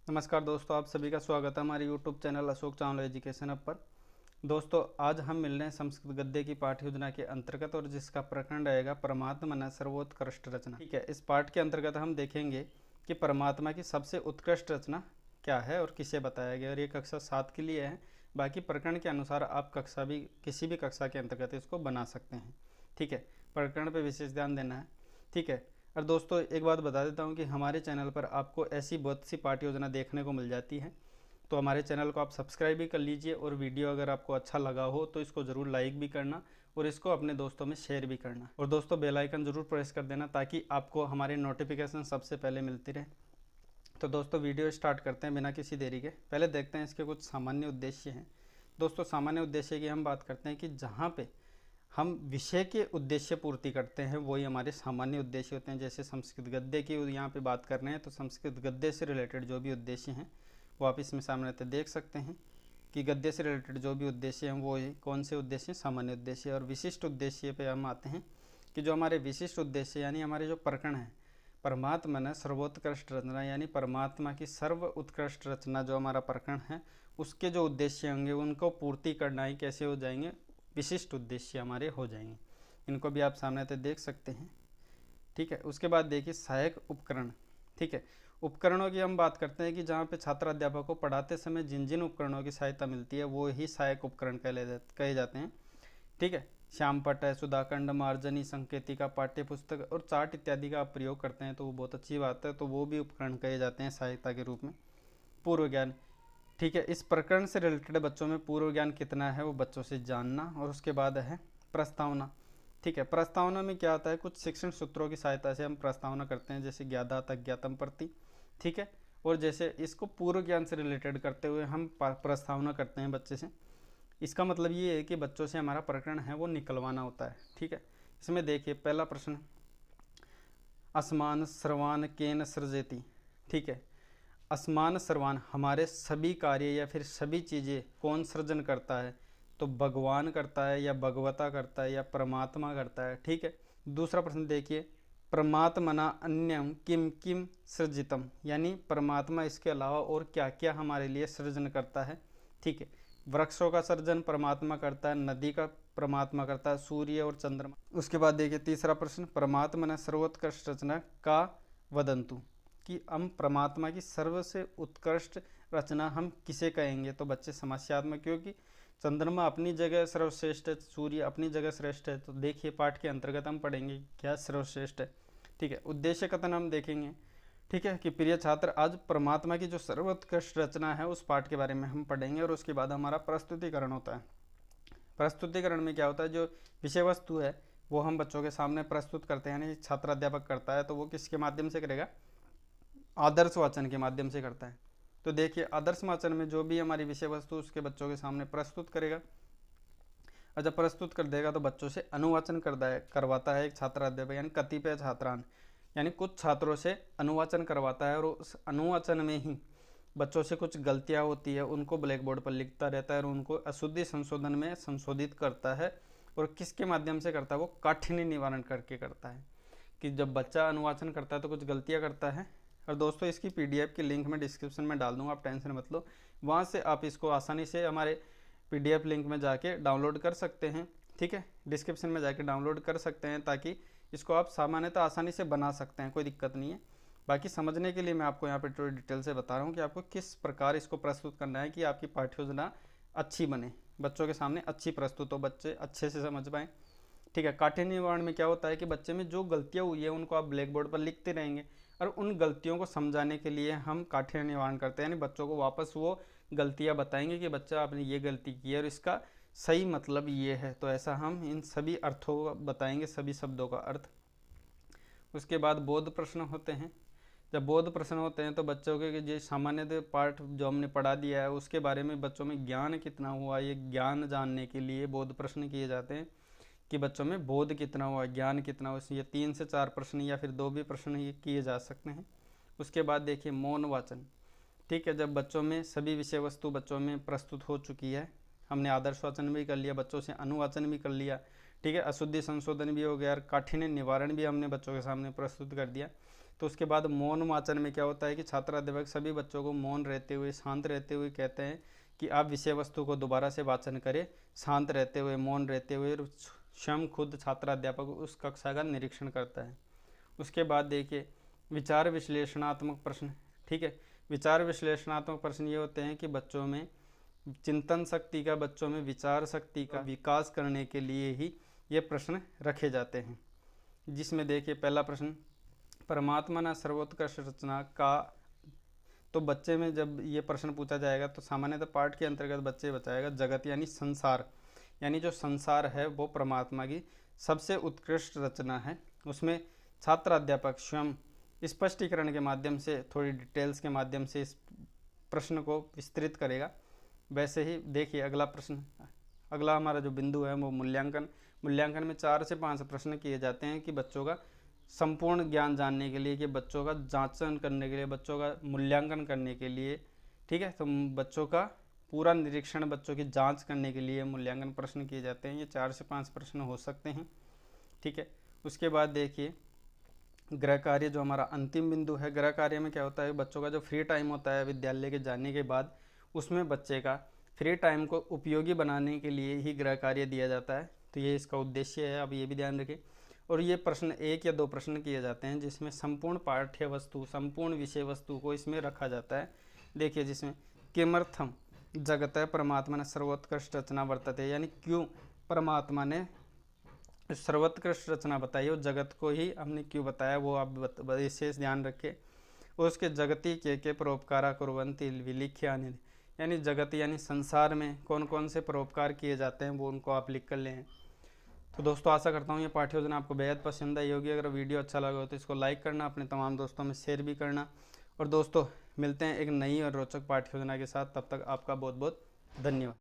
नमस्कार दोस्तों, आप सभी का स्वागत है हमारे YouTube channel Ashok Chawla education hub पर। दोस्तों, आज हम मिल रहे हैं संस्कृत गद्य की पाठ योजना के अंतर्गत और जिसका प्रकरण रहेगा परमात्मा न सर्वोत्कृष्ट रचना। ठीक है, इस पाठ के अंतर्गत हम देखेंगे कि परमात्मा की सबसे उत्कृष्ट रचना क्या है और किसे बताया गया। और ये कक्षा 7 के लिए है, बाकी प्रकरण के अनुसार आप किसी भी कक्षा के अंतर्गत इसको बना सकते हैं। ठीक है, प्रकरण पर विशेष ध्यान देना है। ठीक है, और दोस्तों एक बात बता देता हूँ कि हमारे चैनल पर आपको ऐसी बहुत सी पाठ योजना देखने को मिल जाती है, तो हमारे चैनल को आप सब्सक्राइब भी कर लीजिए। और वीडियो अगर आपको अच्छा लगा हो तो इसको ज़रूर लाइक भी करना और इसको अपने दोस्तों में शेयर भी करना। और दोस्तों बेल आइकन ज़रूर प्रेस कर देना ताकि आपको हमारे नोटिफिकेशन सबसे पहले मिलती रहे। तो दोस्तों वीडियो स्टार्ट करते हैं बिना किसी देरी के। पहले देखते हैं इसके कुछ सामान्य उद्देश्य हैं। दोस्तों सामान्य उद्देश्य की हम बात करते हैं कि जहाँ पे हम विषय के उद्देश्य पूर्ति करते हैं वही हमारे सामान्य उद्देश्य होते हैं। जैसे संस्कृत गद्य की यहाँ पे बात कर रहे हैं तो संस्कृत गद्य से रिलेटेड जो भी उद्देश्य हैं वो आप इसमें सामान्यतः देख सकते हैं कि गद्य से रिलेटेड जो भी उद्देश्य हैं वो कौन से उद्देश्य हैं, सामान्य उद्देश्य। और विशिष्ट उद्देश्य पे हम आते हैं कि जो हमारे विशिष्ट उद्देश्य यानी हमारे जो प्रकरण है परमात्मा ने सर्वोत्कृष्ट रचना यानी परमात्मा की सर्व उत्कृष्ट रचना जो हमारा प्रकरण है उसके जो उद्देश्य होंगे उनको पूर्ति करना ही कैसे हो जाएंगे, विशिष्ट उद्देश्य हमारे हो जाएंगे। इनको भी आप सामने तो देख सकते हैं। ठीक है, उसके बाद देखिए सहायक उपकरण। ठीक है, उपकरणों की हम बात करते हैं कि जहाँ पे छात्र अध्यापक को पढ़ाते समय जिन जिन उपकरणों की सहायता मिलती है वो ही सहायक उपकरण कहे जाते हैं। ठीक है, श्यामपट्ट है, सुधाखंड, मार्जनी, संकेतिका, पाठ्य पुस्तक और चार्ट इत्यादि का आप प्रयोग करते हैं तो वो बहुत अच्छी बात है, तो वो भी उपकरण कहे जाते हैं सहायता के रूप में। पूर्व ज्ञान। ठीक है, इस प्रकरण से रिलेटेड बच्चों में पूर्व ज्ञान कितना है वो बच्चों से जानना। और उसके बाद है प्रस्तावना। ठीक है, प्रस्तावना में क्या आता है, कुछ शिक्षण सूत्रों की सहायता से हम प्रस्तावना करते हैं जैसे ज्ञात अज्ञातम प्रति। ठीक है, और जैसे इसको पूर्व ज्ञान से रिलेटेड करते हुए हम प्रस्तावना करते हैं बच्चे से। इसका मतलब ये है कि बच्चों से हमारा प्रकरण है वो निकलवाना होता है। ठीक है, इसमें देखिए पहला प्रश्न, असमान सर्वान केन सृजति। ठीक है, असमान सर्वान हमारे सभी कार्य या फिर सभी चीज़ें कौन सृजन करता है, तो भगवान करता है या भगवता करता है या परमात्मा करता है। ठीक है, दूसरा प्रश्न देखिए, परमात्मना अन्यम किम किम सृजितम यानी परमात्मा इसके अलावा और क्या क्या हमारे लिए सृजन करता है। ठीक है, वृक्षों का सृजन परमात्मा करता है, नदी का परमात्मा करता है, सूर्य और चंद्रमा। उसके बाद देखिए तीसरा प्रश्न, परमात्मा ने सर्वोत्कृष्ट रचना का वदंतु कि हम परमात्मा की सर्व से उत्कृष्ट रचना हम किसे कहेंगे, तो बच्चे समस्यात्मक, क्योंकि चंद्रमा अपनी जगह सर्वश्रेष्ठ है, सूर्य अपनी जगह श्रेष्ठ है, तो देखिए पाठ के अंतर्गत हम पढ़ेंगे क्या सर्वश्रेष्ठ है। ठीक है, उद्देश्य कथन हम देखेंगे। ठीक है, कि प्रिय छात्र आज परमात्मा की जो सर्वोत्कृष्ट रचना है उस पाठ के बारे में हम पढ़ेंगे। और उसके बाद हमारा प्रस्तुतिकरण होता है। प्रस्तुतिकरण में क्या होता है, जो विषय वस्तु है वो हम बच्चों के सामने प्रस्तुत करते हैं, यानी छात्र अध्यापक करता है तो वो किसके माध्यम से करेगा, आदर्श वाचन के माध्यम से करता है। तो देखिए आदर्श वाचन में जो भी हमारी विषय वस्तु उसके बच्चों के सामने प्रस्तुत करेगा, और जब प्रस्तुत कर देगा तो बच्चों से अनुवाचन करवाता है एक छात्र अध्यापक, यानी कतिपय छात्रान यानी कुछ छात्रों से अनुवाचन करवाता है। और उस अनुवाचन में ही बच्चों से कुछ गलतियाँ होती है उनको ब्लैक बोर्ड पर लिखता रहता है और उनको अशुद्धि संशोधन में संशोधित करता है। और किसके माध्यम से करता है, वो काठिन्य निवारण करके करता है। कि जब बच्चा अनुवाचन करता है तो कुछ गलतियाँ करता है। और दोस्तों इसकी पीडीएफ की लिंक मैं डिस्क्रिप्शन में डाल दूँगा, आप टेंशन मत लो, वहाँ से आप इसको आसानी से हमारे पीडीएफ लिंक में जाके डाउनलोड कर सकते हैं। ठीक है, डिस्क्रिप्शन में जाके डाउनलोड कर सकते हैं ताकि इसको आप सामान्यतः आसानी से बना सकते हैं, कोई दिक्कत नहीं है। बाकी समझने के लिए मैं आपको यहाँ पे थोड़ी डिटेल से बता रहा हूँ कि आपको किस प्रकार इसको प्रस्तुत करना है कि आपकी पाठ्य योजना अच्छी बने, बच्चों के सामने अच्छी प्रस्तुत हो, बच्चे अच्छे से समझ पाएँ। ठीक है, काठिन्य निवारण में क्या होता है कि बच्चे में जो गलतियाँ हुई है उनको आप ब्लैक बोर्ड पर लिखते रहेंगे और उन गलतियों को समझाने के लिए हम काठिन्य निवारण करते हैं, यानी बच्चों को वापस वो गलतियाँ बताएंगे कि बच्चा आपने ये गलती की है और इसका सही मतलब ये है। तो ऐसा हम इन सभी अर्थों को बताएंगे, सभी शब्दों का अर्थ। उसके बाद बोध प्रश्न होते हैं। जब बोध प्रश्न होते हैं तो बच्चों के जो सामान्य पाठ जो हमने पढ़ा दिया है उसके बारे में बच्चों में ज्ञान कितना हुआ, ये ज्ञान जानने के लिए बोध प्रश्न किए जाते हैं कि बच्चों में बोध कितना हुआ, ज्ञान कितना हुआ। ये 3 से 4 प्रश्न या फिर 2 भी प्रश्न ये किए जा सकते हैं। उसके बाद देखिए मौन वाचन। ठीक है, जब बच्चों में सभी विषय वस्तु बच्चों में प्रस्तुत हो चुकी है, हमने आदर्श वाचन भी कर लिया, बच्चों से अनुवाचन भी कर लिया, ठीक है, अशुद्धि संशोधन भी हो गया और काठिन्य निवारण भी हमने बच्चों के सामने प्रस्तुत कर दिया। तो उसके बाद मौन वाचन में क्या होता है कि छात्राध्यापक सभी बच्चों को मौन रहते हुए, शांत रहते हुए कहते हैं कि आप विषय वस्तु को दोबारा से वाचन करें, शांत रहते हुए, मौन रहते हुए। स्वयं खुद छात्राध्यापक उस कक्षा का निरीक्षण करता है। उसके बाद देखिए विचार विश्लेषणात्मक प्रश्न, ठीक है। विचार विश्लेषणात्मक प्रश्न ये होते हैं कि बच्चों में चिंतन शक्ति का, बच्चों में विचार शक्ति का विकास करने के लिए ही ये प्रश्न रखे जाते हैं। जिसमें देखिए पहला प्रश्न, परमात्मा न सर्वोत्कृष्ट रचना का। तो बच्चे में जब ये प्रश्न पूछा जाएगा तो सामान्यतः पाठ के अंतर्गत बच्चे बताएगा जगत यानी संसार, यानी जो संसार है वो परमात्मा की सबसे उत्कृष्ट रचना है। उसमें छात्र अध्यापक स्वयं स्पष्टीकरण के माध्यम से, थोड़ी डिटेल्स के माध्यम से इस प्रश्न को विस्तृत करेगा। वैसे ही देखिए अगला प्रश्न, अगला हमारा जो बिंदु है वो मूल्यांकन। मूल्यांकन में 4 से 5 प्रश्न किए जाते हैं कि बच्चों का संपूर्ण ज्ञान जानने के लिए, कि बच्चों का जांचन करने के लिए, बच्चों का मूल्यांकन करने के लिए, ठीक है। तो बच्चों का पूरा निरीक्षण, बच्चों की जांच करने के लिए मूल्यांकन प्रश्न किए जाते हैं। ये 4 से 5 प्रश्न हो सकते हैं, ठीक है। उसके बाद देखिए गृह कार्य, जो हमारा अंतिम बिंदु है। गृह कार्य में क्या होता है, बच्चों का जो फ्री टाइम होता है विद्यालय के जाने के बाद, उसमें बच्चे का फ्री टाइम को उपयोगी बनाने के लिए ही गृह कार्य दिया जाता है। तो ये इसका उद्देश्य है, अब ये भी ध्यान रखें। और ये प्रश्न 1 या 2 प्रश्न किए जाते हैं जिसमें संपूर्ण पाठ्य वस्तु, संपूर्ण विषय वस्तु को इसमें रखा जाता है। देखिए जिसमें किमर्थम जगत परमात्मा ने सर्वोत्कृष्ट रचना वर्तते, यानी क्यों परमात्मा ने सर्वोत्कृष्ट रचना बताई और जगत को ही हमने क्यों बताया, वो आप विशेष ध्यान रखें। उसके जगती के परोपकारा कुर्वन्ति विलिख्यानि, यानी जगत यानी संसार में कौन कौन से परोपकार किए जाते हैं वो उनको आप लिख कर लें। तो दोस्तों आशा करता हूँ ये पाठ्य योजना आपको बेहद पसंद आई होगी। अगर वीडियो अच्छा लगा हो तो इसको लाइक करना, अपने तमाम दोस्तों में शेयर भी करना। और दोस्तों मिलते हैं एक नई और रोचक पाठ्य योजना के साथ, तब तक आपका बहुत बहुत धन्यवाद।